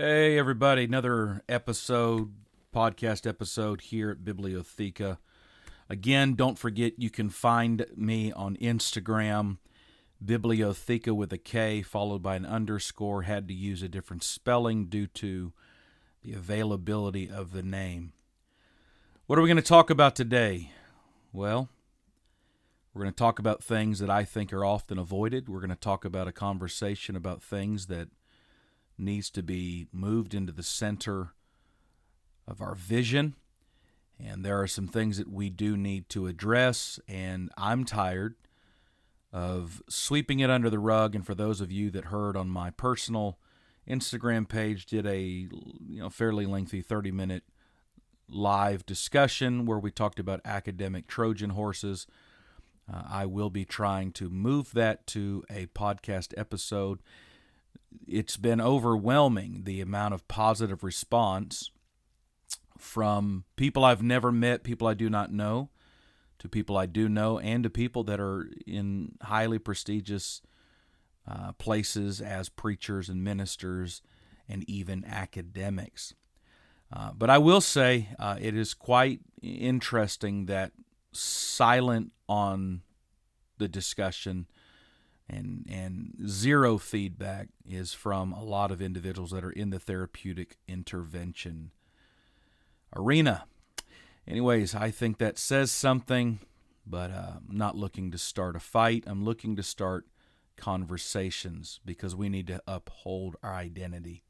Hey, everybody, another podcast episode here at Bibliotheca. Again, don't forget you can find me on Instagram, Bibliotheca with a K, followed by an underscore. Had to use a different spelling due to the availability of the name. What are we going to talk about today? Well, we're going to talk about things that I think are often avoided. We're going to talk about a conversation about things that needs to be moved into the center of our vision. And there are some things that we do need to address, and I'm tired of sweeping it under the rug. And for those of you that heard on my personal Instagram page, did a fairly lengthy 30-minute live discussion where we talked about academic Trojan horses. I will be trying to move that to a podcast episode. It's been overwhelming, the amount of positive response from people I've never met, people I do not know, to people I do know, and to people that are in highly prestigious places as preachers and ministers and even academics. But I will say it is quite interesting that silent on the discussion and zero feedback is from a lot of individuals that are in the therapeutic intervention arena. Anyways, I think that says something, but I'm not looking to start a fight. I'm looking to start conversations because we need to uphold our identity.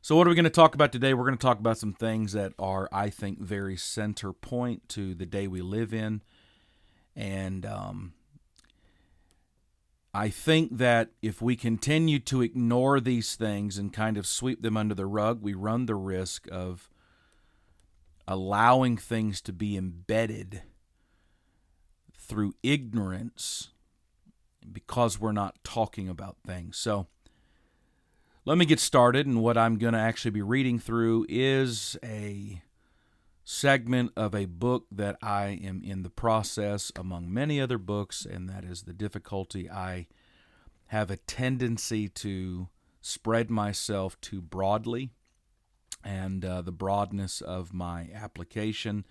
So what are we going to talk about today? We're going to talk about some things that are, I think, very center point to the day we live in. And I think that if we continue to ignore these things and kind of sweep them under the rug, we run the risk of allowing things to be embedded through ignorance because we're not talking about things. So let me get started, and what I'm going to actually be reading through is a segment of a book that I am in the process, among many other books, and that is the difficulty. I have a tendency to spread myself too broadly, and the broadness of my application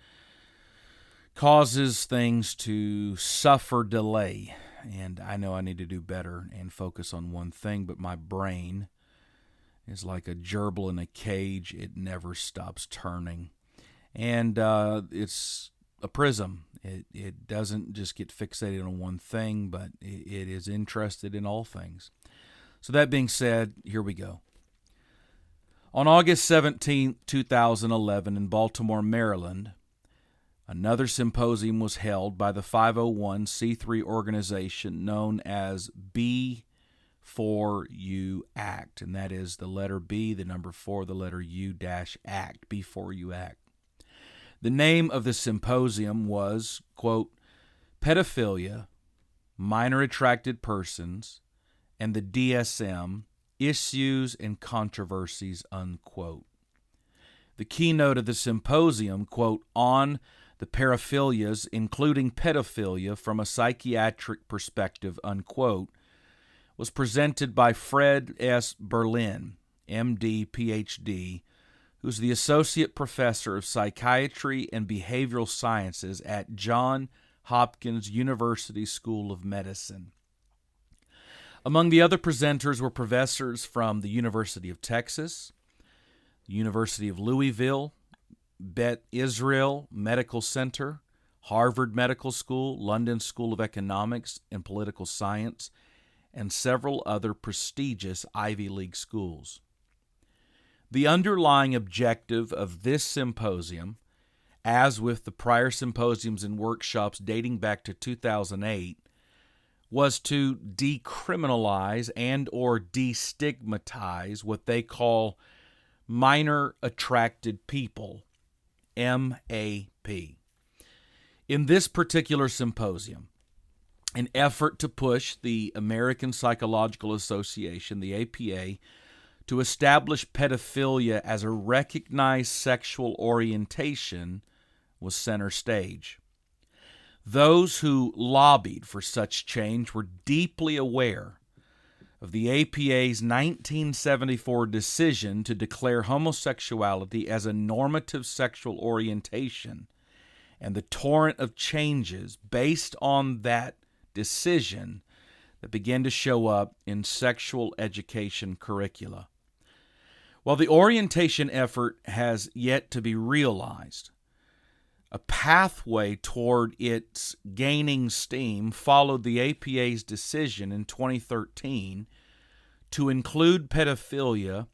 causes things to suffer delay. And I know I need to do better and focus on one thing, but my brain is like a gerbil in a cage. It never stops turning. And it's a prism. It doesn't just get fixated on one thing, but it is interested in all things. So that being said, here we go. On August 17, 2011, in Baltimore, Maryland, another symposium was held by the 501c3 organization known as B4U Act, and that is the letter B, the number 4, the letter U-Act, B4U Act. The name of the symposium was, quote, Pedophilia, Minor Attracted Persons, and the DSM, Issues and Controversies, unquote. The keynote of the symposium, quote, on the paraphilias, including pedophilia from a psychiatric perspective, unquote, was presented by Fred S. Berlin, MD, PhD, who's the Associate Professor of Psychiatry and Behavioral Sciences at Johns Hopkins University School of Medicine. Among the other presenters were professors from the University of Texas, the University of Louisville, Beth Israel Medical Center, Harvard Medical School, London School of Economics and Political Science, and several other prestigious Ivy League schools. The underlying objective of this symposium, as with the prior symposiums and workshops dating back to 2008, was to decriminalize and or destigmatize what they call minor attracted people, MAP. In this particular symposium, an effort to push the American Psychological Association, the APA, to establish pedophilia as a recognized sexual orientation was center stage. Those who lobbied for such change were deeply aware of the APA's 1974 decision to declare homosexuality as a normative sexual orientation and the torrent of changes based on that decision that began to show up in sexual education curricula. While the orientation effort has yet to be realized, a pathway toward its gaining steam followed the APA's decision in 2013 to include pedophilia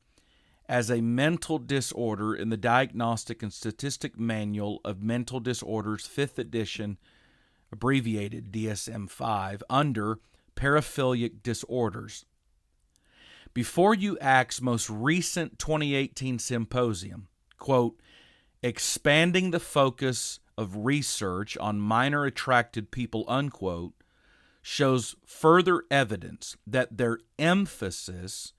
as a mental disorder in the Diagnostic and Statistic Manual of Mental Disorders, 5th edition, abbreviated DSM-5, under paraphilic disorders. Before You Act's most recent 2018 symposium, quote, expanding the focus of research on minor attracted people, unquote, shows further evidence that their emphasis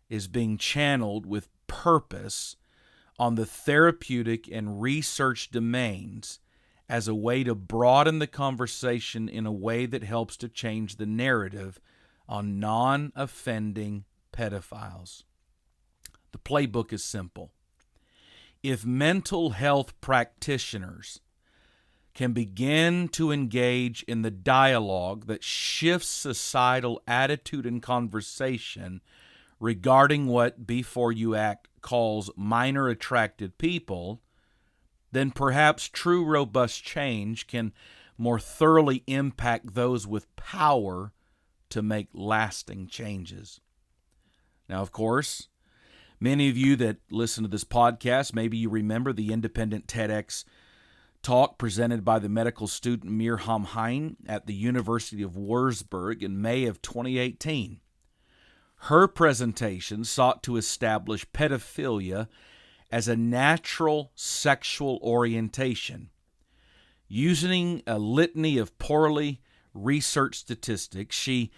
is being channeled with purpose on the therapeutic and research domains as a way to broaden the conversation in a way that helps to change the narrative on non-offending pedophiles. The playbook is simple. If mental health practitioners can begin to engage in the dialogue that shifts societal attitude and conversation regarding what Before You Act calls minor attracted people, then perhaps true robust change can more thoroughly impact those with power to make lasting changes. Now, of course, many of you that listen to this podcast, maybe you remember the independent TEDx talk presented by the medical student Mirham Hein at the University of Würzburg in May of 2018. Her presentation sought to establish pedophilia as a natural sexual orientation, using a litany of poorly researched statistics. She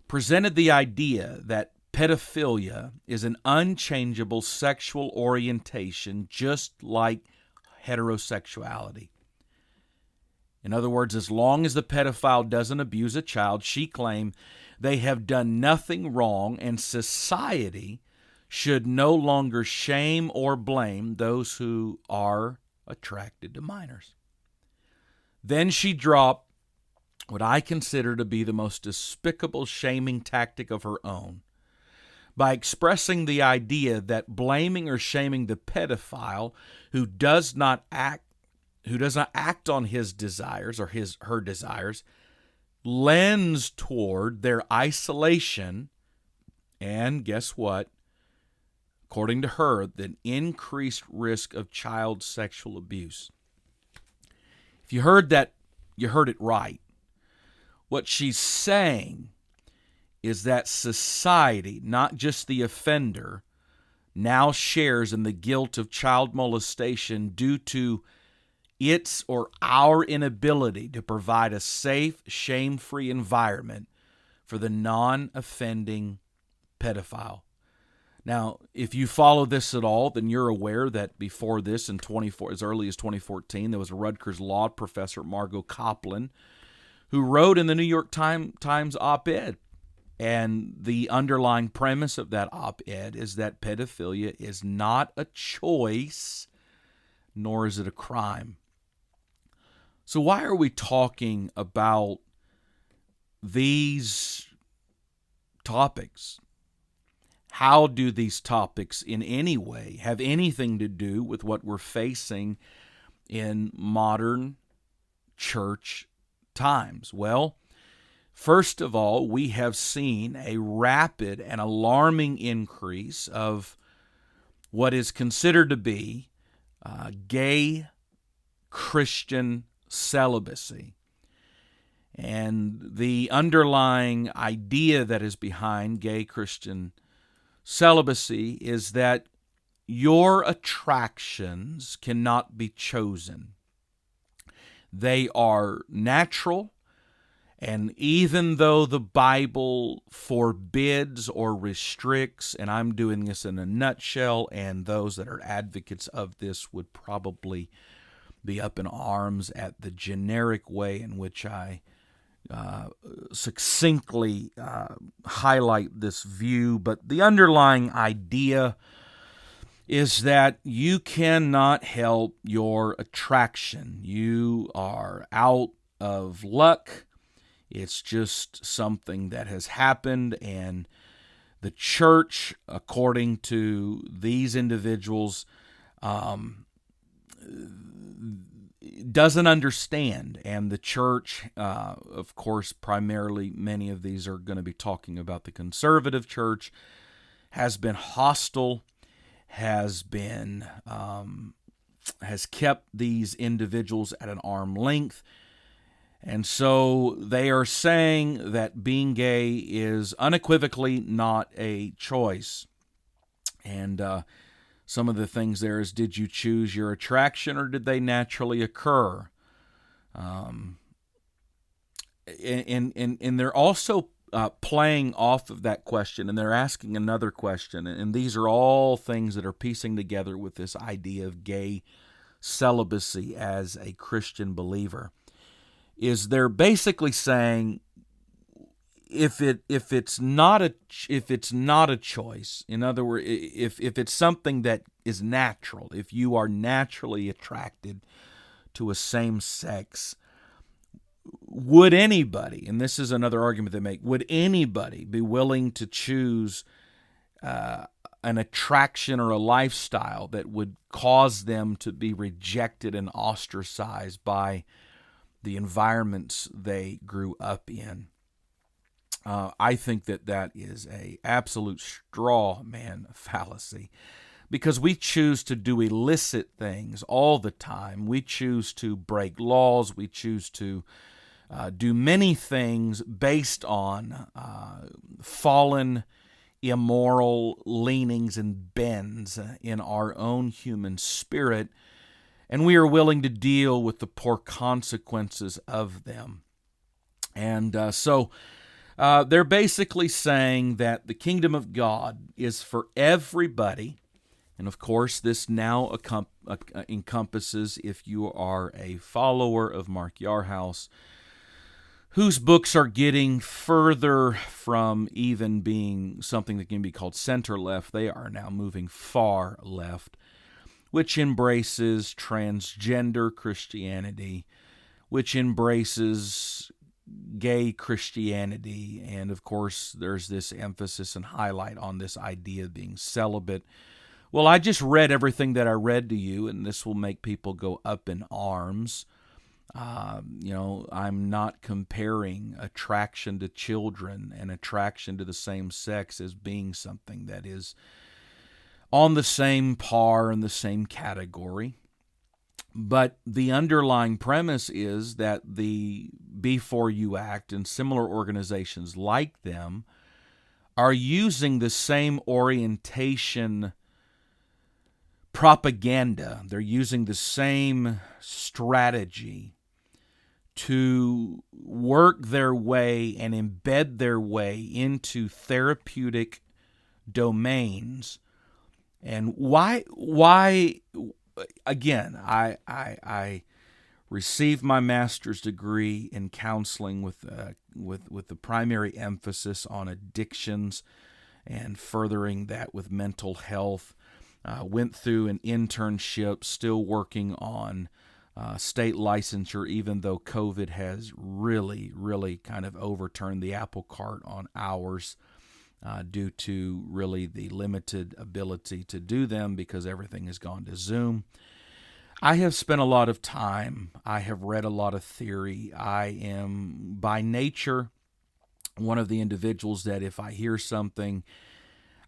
presented the idea that pedophilia is an unchangeable sexual orientation just like heterosexuality. In other words, as long as the pedophile doesn't abuse a child, she claimed they have done nothing wrong, and society should no longer shame or blame those who are attracted to minors. Then she dropped what I consider to be the most despicable shaming tactic of her own by expressing the idea that blaming or shaming the pedophile who does not act on his desires or her desires lends toward their isolation and, guess what? According to her, the increased risk of child sexual abuse. If you heard that, you heard it right. What she's saying is that society, not just the offender, now shares in the guilt of child molestation due to its or our inability to provide a safe, shame-free environment for the non-offending pedophile. Now, if you follow this at all, then you're aware that before this, as early as 2014, there was a Rutgers law professor, Margot Kaplan, who wrote in the New York Times op-ed. And the underlying premise of that op-ed is that pedophilia is not a choice, nor is it a crime. So why are we talking about these topics? How do these topics in any way have anything to do with what we're facing in modern church times? Well, first of all, we have seen a rapid and alarming increase of what is considered to be gay Christian celibacy. And the underlying idea that is behind gay Christian celibacy is that your attractions cannot be chosen. They are natural, and even though the Bible forbids or restricts, and I'm doing this in a nutshell, and those that are advocates of this would probably be up in arms at the generic way in which I succinctly highlight this view, but the underlying idea is that you cannot help your attraction. You are out of luck. It's just something that has happened, and the church, according to these individuals, doesn't understand. And the church, of course, primarily many of these are going to be talking about the conservative church, has been hostile, has kept these individuals at an arm's length. And so they are saying that being gay is unequivocally not a choice. And some of the things there is, did you choose your attraction or did they naturally occur? And they're also playing off of that question, and they're asking another question. And these are all things that are piecing together with this idea of gay celibacy as a Christian believer. Is they're basically saying, if it's not a choice, in other words, if it's something that is natural, if you are naturally attracted to a same sex, would anybody, and this is another argument they make, would anybody be willing to choose an attraction or a lifestyle that would cause them to be rejected and ostracized by the environments they grew up in? I think that is a absolute straw man fallacy, because we choose to do illicit things all the time. We choose to break laws. We choose to do many things based on fallen, immoral leanings and bends in our own human spirit, and we are willing to deal with the poor consequences of them. And so they're basically saying that the kingdom of God is for everybody. And of course, this now encompasses, if you are a follower of Mark Yarhouse, whose books are getting further from even being something that can be called center-left. They are now moving far left, which embraces transgender Christianity, which embraces gay Christianity, and of course there's this emphasis and highlight on this idea of being celibate. Well, I just read everything that I read to you, and this will make people go up in arms. I'm not comparing attraction to children and attraction to the same sex as being something that is on the same par in the same category. But the underlying premise is that the B4U Act and similar organizations like them are using the same orientation propaganda. They're using the same strategy to work their way and embed their way into therapeutic domains. And why again, I received my master's degree in counseling with the primary emphasis on addictions and furthering that with mental health. Went through an internship, still working on state licensure, even though COVID has really, really kind of overturned the apple cart on ours due to really the limited ability to do them because everything has gone to Zoom. I have spent a lot of time. I have read a lot of theory. I am, by nature, one of the individuals that if I hear something,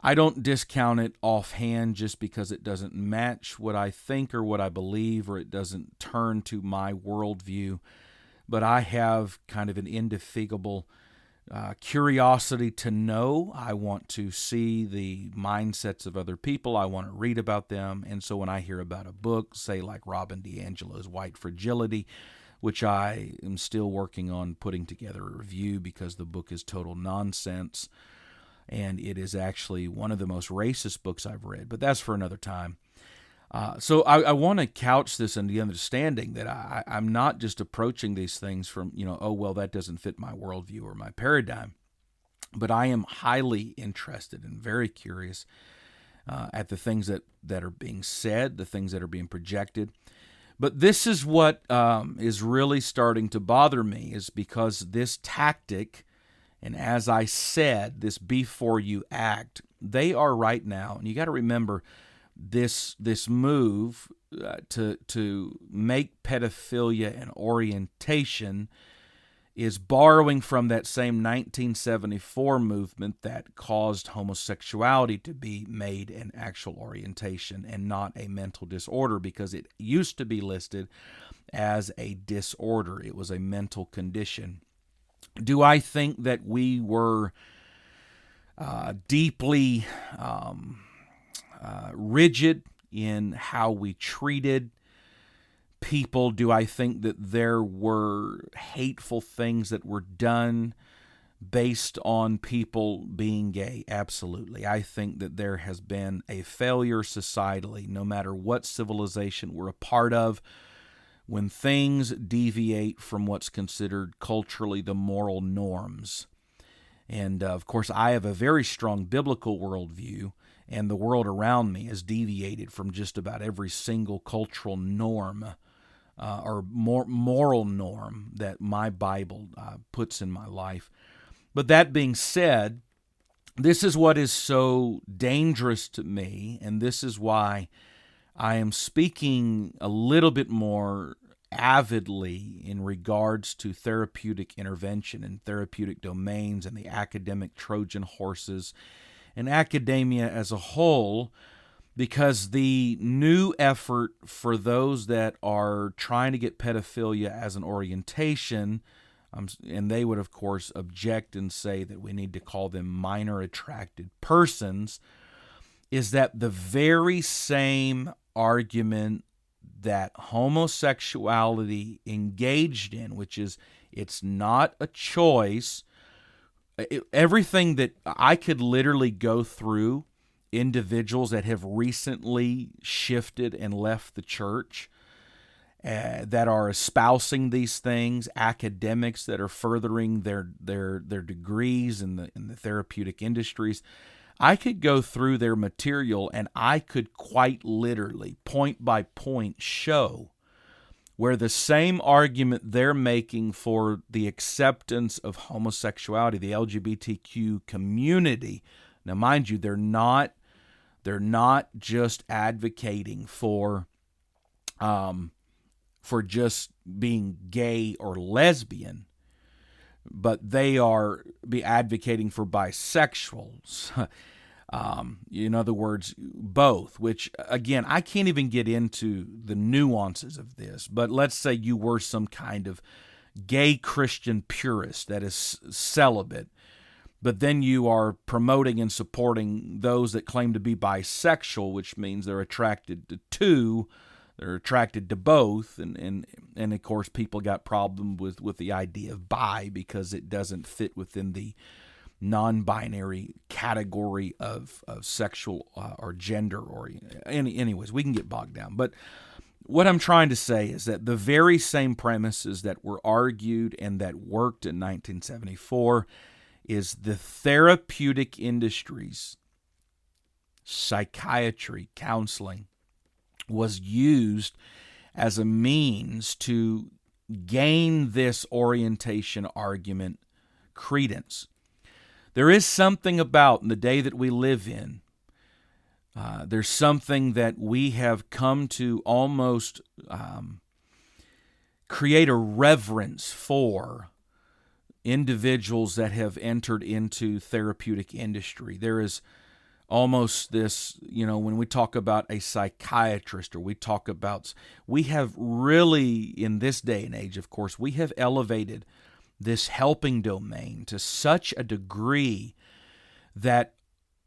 I don't discount it offhand just because it doesn't match what I think or what I believe, or it doesn't turn to my worldview. But I have kind of an indefatigable curiosity to know. I want to see the mindsets of other people. I want to read about them. And so when I hear about a book, say like Robin DiAngelo's White Fragility, which I am still working on putting together a review because the book is total nonsense. And it is actually one of the most racist books I've read, but that's for another time. So I want to couch this in the understanding that I'm not just approaching these things from, oh, well, that doesn't fit my worldview or my paradigm, but I am highly interested and very curious at the things that are being said, the things that are being projected. But this is what is really starting to bother me, is because this tactic, and as I said, this before you act, they are right now, and you got to remember, this move to make pedophilia an orientation is borrowing from that same 1974 movement that caused homosexuality to be made an actual orientation and not a mental disorder, because it used to be listed as a disorder. It was a mental condition. Do I think that we were deeply rigid in how we treated people? Do I think that there were hateful things that were done based on people being gay? Absolutely. I think that there has been a failure societally, no matter what civilization we're a part of, when things deviate from what's considered culturally the moral norms. And of course, I have a very strong biblical worldview, and the world around me has deviated from just about every single cultural norm or moral norm that my Bible puts in my life. But that being said, this is what is so dangerous to me, and this is why I am speaking a little bit more avidly in regards to therapeutic intervention and therapeutic domains and the academic Trojan horses and academia as a whole, because the new effort for those that are trying to get pedophilia as an orientation, and they would, of course, object and say that we need to call them minor attracted persons, is that the very same argument that homosexuality engaged in, which is it's not a choice. Everything that I could literally go through, individuals that have recently shifted and left the church, that are espousing these things, academics that are furthering their degrees in the therapeutic industries. I could go through their material and I could quite literally, point by point, show where the same argument they're making for the acceptance of homosexuality, the LGBTQ community. Now, mind you, they're not just advocating for just being gay or lesbian, but they are advocating for bisexuals. In other words, both, which, again, I can't even get into the nuances of this, but let's say you were some kind of gay Christian purist that is celibate, but then you are promoting and supporting those that claim to be bisexual, which means they're attracted to two. They're attracted to both, and of course people got problem with the idea of bi because it doesn't fit within the non-binary category of sexual or gender or anyways, we can get bogged down. But what I'm trying to say is that the very same premises that were argued and that worked in 1974 is the therapeutic industries, psychiatry, counseling, was used as a means to gain this orientation argument credence. There is something about in the day that we live in, there's something that we have come to almost create a reverence for individuals that have entered into therapeutic industry. There is almost this, when we talk about a psychiatrist or we have really, in this day and age, of course, we have elevated this helping domain to such a degree that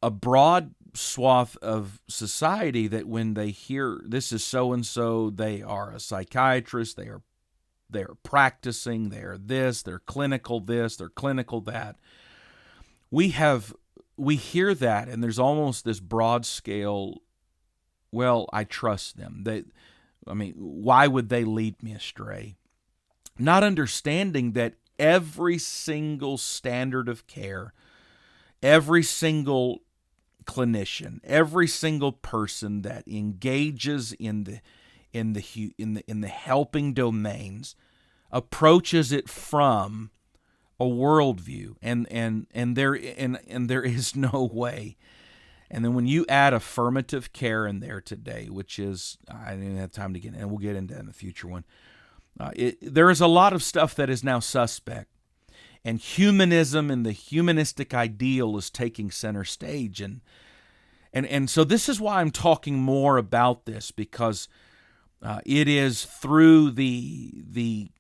a broad swath of society, that when they hear this is so-and-so, they are a psychiatrist, they are practicing, they are this, they're clinical this, they're clinical that. We hear that, and there's almost this broad scale well, I trust them. Why would they lead me astray? Not understanding that every single standard of care, every single clinician, every single person that engages in the helping domains approaches it from a worldview, and there is no way. And then when you add affirmative care in there today, which is, I didn't have time to get in, and we'll get into that in the future one. There is a lot of stuff that is now suspect, and humanism and the humanistic ideal is taking center stage, and so this is why I'm talking more about this, because it is through the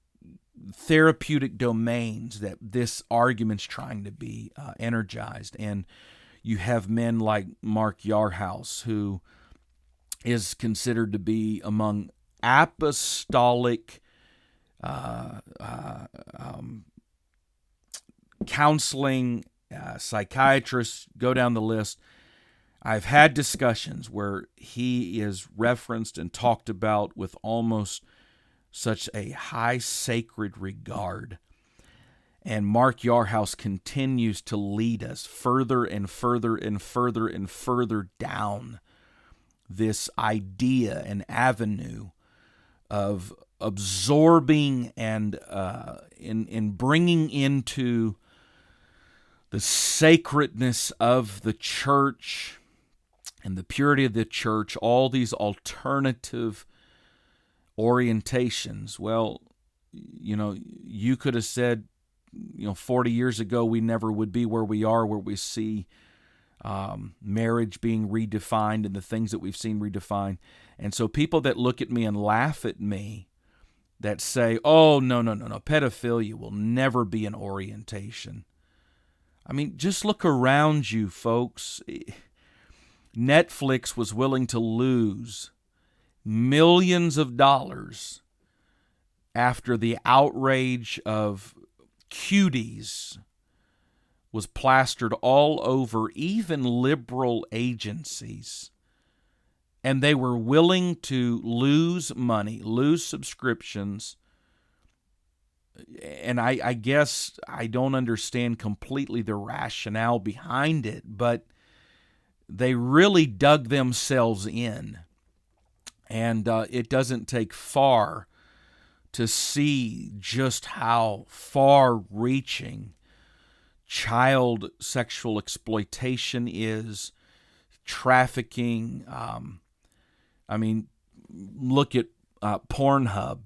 therapeutic domains that this argument's trying to be energized. And you have men like Mark Yarhouse, who is considered to be among apostolic counseling psychiatrists, go down the list. I've had discussions where he is referenced and talked about with almost such a high sacred regard. And Mark Yarhouse continues to lead us further and further and further and further down this idea and avenue of absorbing and in bringing into the sacredness of the church and the purity of the church all these alternative orientations. Well, you could have said, 40 years ago we never would be where we are, where we see marriage being redefined and the things that we've seen redefined. And so people that look at me and laugh at me, that say, oh, no, pedophilia will never be an orientation. Just look around you, folks. Netflix was willing to lose millions of dollars after the outrage of cuties was plastered all over even liberal agencies. And they were willing to lose money, lose subscriptions. And I guess I don't understand completely the rationale behind it, but they really dug themselves in. And it doesn't take far to see just how far-reaching child sexual exploitation is, trafficking. Look at Pornhub.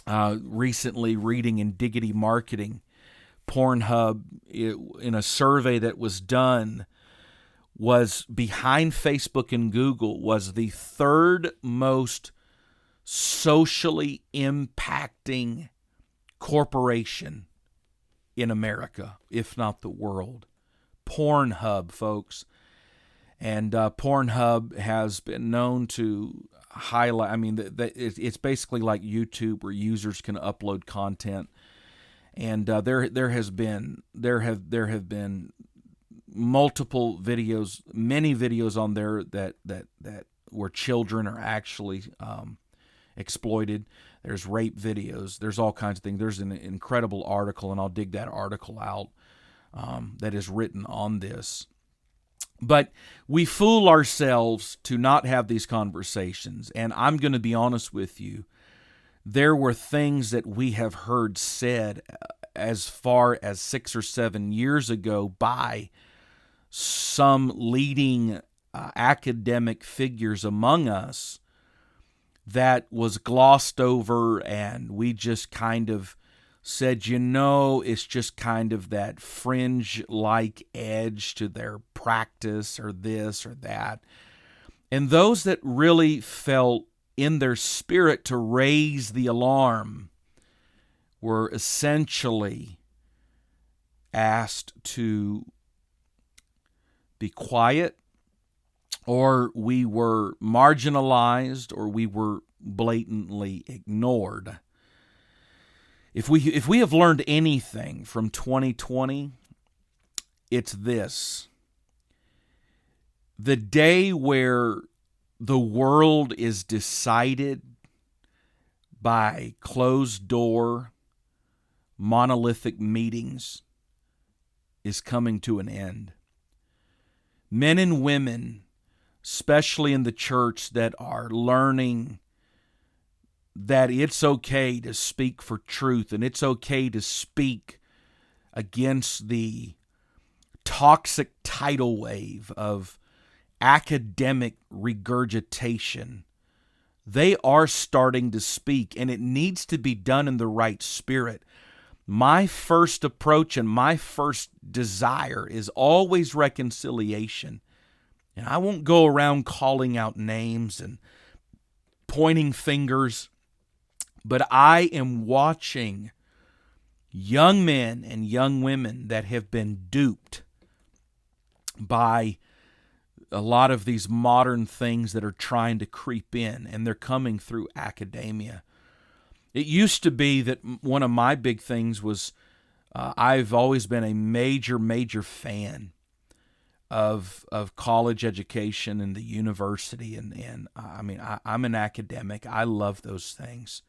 Recently reading in Diggity Marketing, Pornhub, in a survey that was done, was behind Facebook and Google, was the third most socially impacting corporation in America, if not the world. Pornhub, folks. And Pornhub has been known to highlight, it's basically like YouTube where users can upload content. And there have been multiple videos, many videos on there that where children are actually exploited. There's rape videos. There's all kinds of things. There's an incredible article, and I'll dig that article out, that is written on this. But we fool ourselves to not have these conversations. And I'm going to be honest with you. There were things that we have heard said as far as 6 or 7 years ago by some leading academic figures among us that was glossed over, and we just kind of said, it's just kind of that fringe-like edge to their practice or this or that. And those that really felt in their spirit to raise the alarm were essentially asked to be quiet, or we were marginalized, or we were blatantly ignored. If we have learned anything from 2020, it's this. The day where the world is decided by closed-door, monolithic meetings is coming to an end. Men and women, especially in the church, that are learning that it's okay to speak for truth and it's okay to speak against the toxic tidal wave of academic regurgitation. They are starting to speak, and it needs to be done in the right spirit. My first approach and my first desire is always reconciliation. And I won't go around calling out names and pointing fingers, but I am watching young men and young women that have been duped by a lot of these modern things that are trying to creep in, and they're coming through academia. It used to be that one of my big things was I've always been a major fan of college education and the university, and I mean, I'm an academic. I love those things.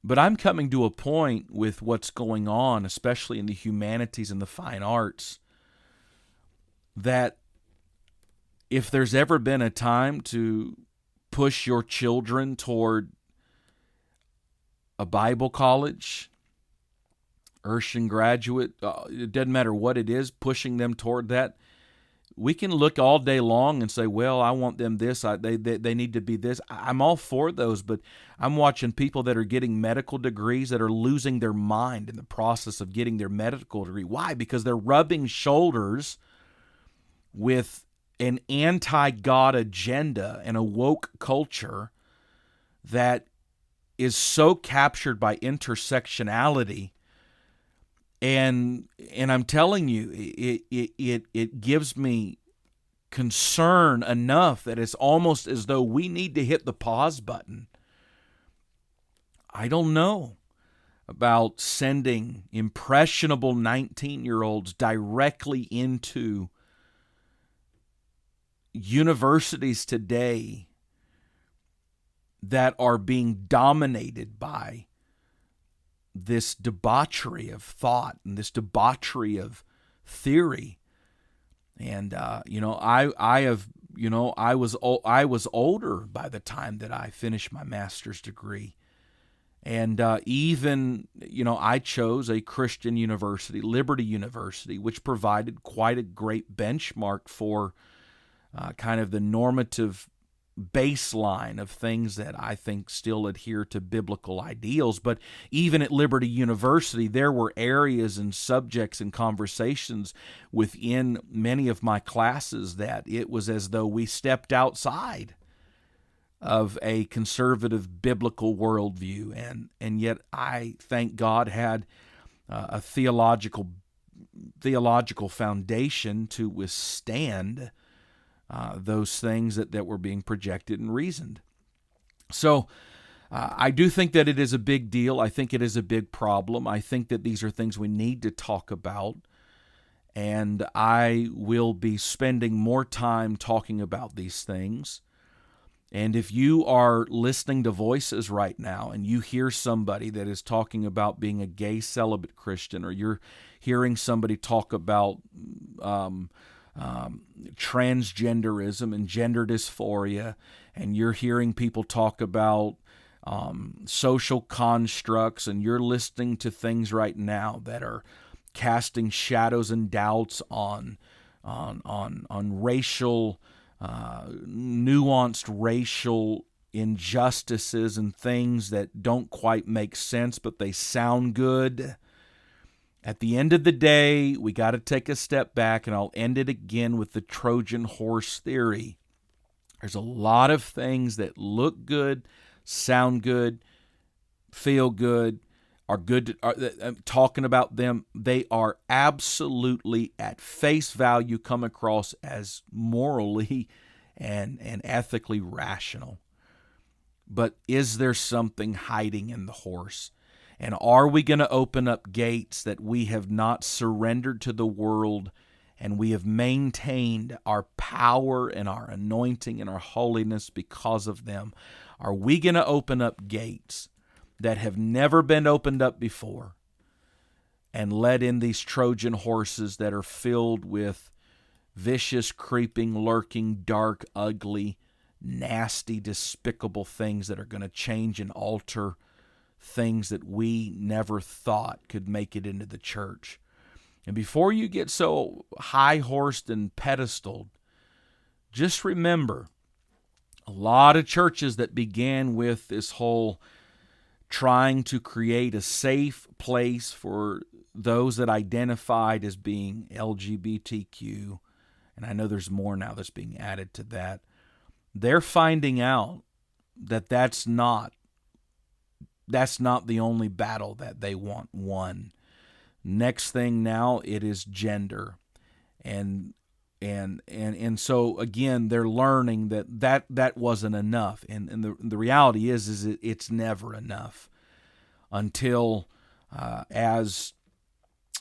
But I'm coming to a point with what's going on, especially in the humanities and the fine arts, that if there's ever been a time to push your children toward a Bible college, Urshan graduate, it doesn't matter what it is, pushing them toward that, we can look all day long and say, well, I want them this, they need to be this. I'm all for those, but I'm watching people that are getting medical degrees that are losing their mind in the process of getting their medical degree. Why? Because they're rubbing shoulders with an anti-God agenda and a woke culture that is so captured by intersectionality. And I'm telling you, it gives me concern enough that it's almost as though we need to hit the pause button. I don't know about sending impressionable 19-year-olds directly into universities today that are being dominated by this debauchery of thought and this debauchery of theory. And I was older by the time that I finished my master's degree. And I chose a Christian university, Liberty University, which provided quite a great benchmark for kind of the normative baseline of things that I think still adhere to biblical ideals. But even at Liberty University, there were areas and subjects and conversations within many of my classes that it was as though we stepped outside of a conservative biblical worldview. And yet I, thank God, had a theological foundation to withstand those things that were being projected and reasoned. So I do think that it is a big deal. I think it is a big problem. I think that these are things we need to talk about. And I will be spending more time talking about these things. And if you are listening to voices right now and you hear somebody that is talking about being a gay celibate Christian, or you're hearing somebody talk about transgenderism and gender dysphoria, and you're hearing people talk about social constructs, and you're listening to things right now that are casting shadows and doubts on racial, nuanced racial injustices and things that don't quite make sense, but they sound good. At the end of the day, we got to take a step back, and I'll end it again with the Trojan horse theory. There's a lot of things that look good, sound good, feel good, are good. Talking about them, they are absolutely at face value come across as morally and ethically rational. But is there something hiding in the horse? And are we going to open up gates that we have not surrendered to the world and we have maintained our power and our anointing and our holiness because of them. Are we going to open up gates that have never been opened up before and let in these Trojan horses that are filled with vicious, creeping, lurking, dark, ugly, nasty, despicable things that are going to change and alter things that we never thought could make it into the church? And before you get so high-horsed and pedestaled, just remember, a lot of churches that began with this whole trying to create a safe place for those that identified as being LGBTQ, and I know there's more now that's being added to that, they're finding out that that's not the only battle that they want won. Next thing now, it is gender. And so again, they're learning that wasn't enough. And the reality is it's never enough until, as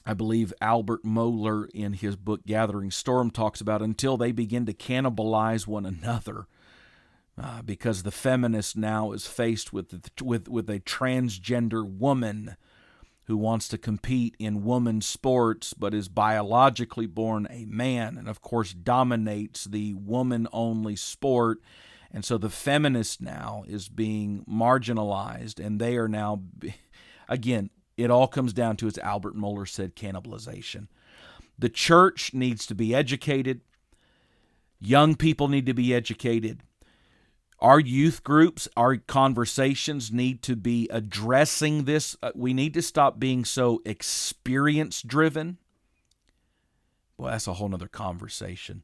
I believe Albert Mohler in his book Gathering Storm talks about, until they begin to cannibalize one another. Because the feminist now is faced with a transgender woman who wants to compete in women's sports but is biologically born a man, and of course dominates the woman-only sport. And so the feminist now is being marginalized, and they are now, again, it all comes down to, as Albert Mohler said, cannibalization. The church needs to be educated. Young people need to be educated. Our youth groups, our conversations need to be addressing this. We need to stop being so experience-driven. Boy, that's a whole nother conversation.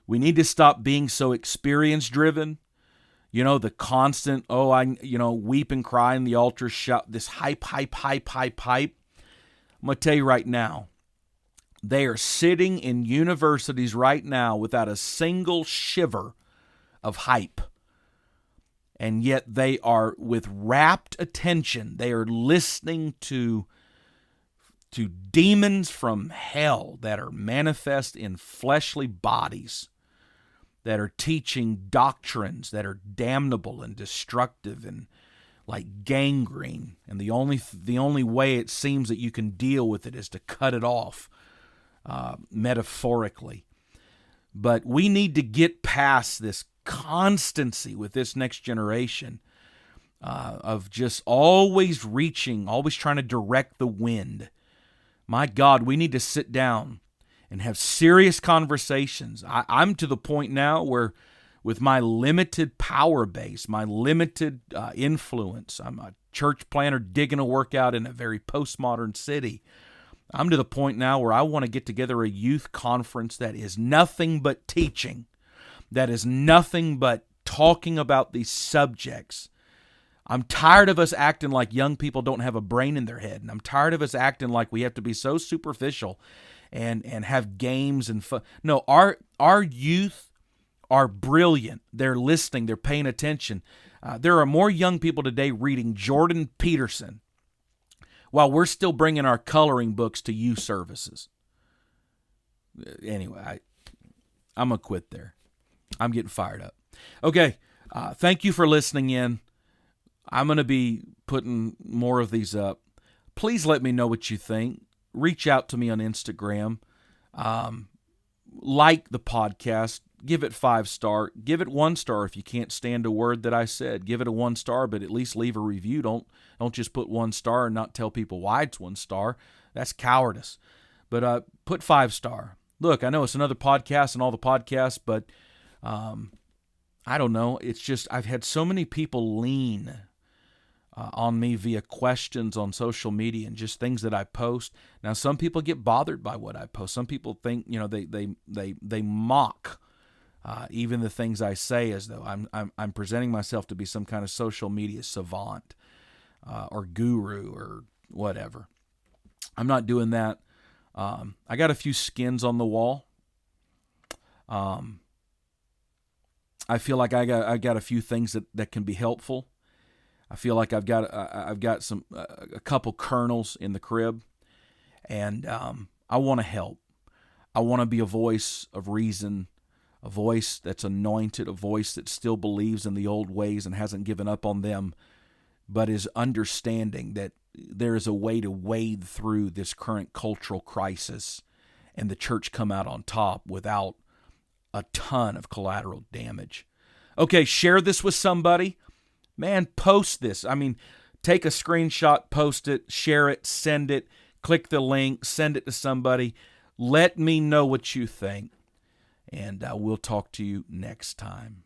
We need to stop being so experience-driven. You know, the constant, weep and cry in the altar, shout, this hype. I'm going to tell you right now, they are sitting in universities right now without a single shiver of hype. And yet they are, with rapt attention, they are listening to demons from hell that are manifest in fleshly bodies, that are teaching doctrines that are damnable and destructive and like gangrene. And the only way it seems that you can deal with it is to cut it off, metaphorically. But we need to get past this constancy with this next generation of just always reaching, always trying to direct the wind. My God, we need to sit down and have serious conversations. I'm to the point now where, with my limited power base, my limited influence, I'm a church planter digging a workout in a very postmodern city. I'm to the point now where I want to get together a youth conference that is nothing but teaching, that is nothing but talking about these subjects. I'm tired of us acting like young people don't have a brain in their head, and I'm tired of us acting like we have to be so superficial and have games and fun. No, our youth are brilliant. They're listening. They're paying attention. There are more young people today reading Jordan Peterson while we're still bringing our coloring books to youth services. Anyway, I'm going to quit there. I'm getting fired up. Okay, thank you for listening in. I'm going to be putting more of these up. Please let me know what you think. Reach out to me on Instagram. Like the podcast. Give it 5-star. Give it 1 star if you can't stand a word that I said. Give it a 1 star, but at least leave a review. Don't just put 1 star and not tell people why it's 1 star. That's cowardice. But put 5-star. Look, I know it's another podcast and all the podcasts, but I don't know. It's just I've had so many people lean on me via questions on social media and just things that I post. Now, some people get bothered by what I post. Some people think, they mock even the things I say, as though I'm presenting myself to be some kind of social media savant or guru or whatever. I'm not doing that. I got a few skins on the wall. I feel like I got a few things that can be helpful. I feel like I've got a couple kernels in the crib, and I want to help. I want to be a voice of reason, a voice that's anointed, a voice that still believes in the old ways and hasn't given up on them, but is understanding that there is a way to wade through this current cultural crisis and the church come out on top without a ton of collateral damage. Okay, share this with somebody. Man, post this. I mean, take a screenshot, post it, share it, send it, click the link, send it to somebody. Let me know what you think, and we'll talk to you next time.